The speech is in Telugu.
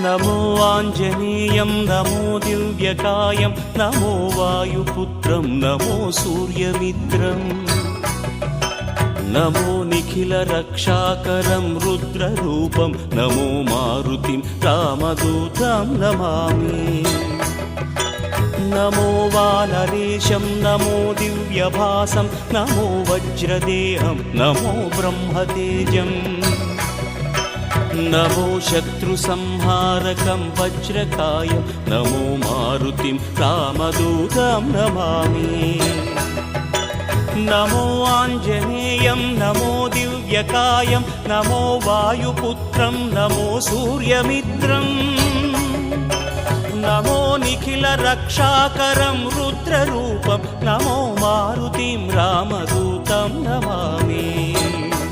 నమో ఆంజనేయం నమో దివ్యకాయం నమో వాయుపుత్రం నమో సూర్యమిత్రం నమో నిఖిల రక్షాకరం రుద్రరూపం నమో మారుతిం రామదూతం నమామి నమో వానరేశం నమో దివ్యభాసం నమో వజ్రదేహం నమో బ్రహ్మతేజం నమో శత్రు సంహారకం వజ్రకాయం నమో మారుతిం రామదూతం నమామి నమో ఆంజనేయం నమో దివ్యకాయం నమో వాయుపుత్రం నమో సూర్యమిత్రం నమో నిఖిల రక్షాకరం రుద్రరూపం నమో మారుతిం రామదూతం నమామి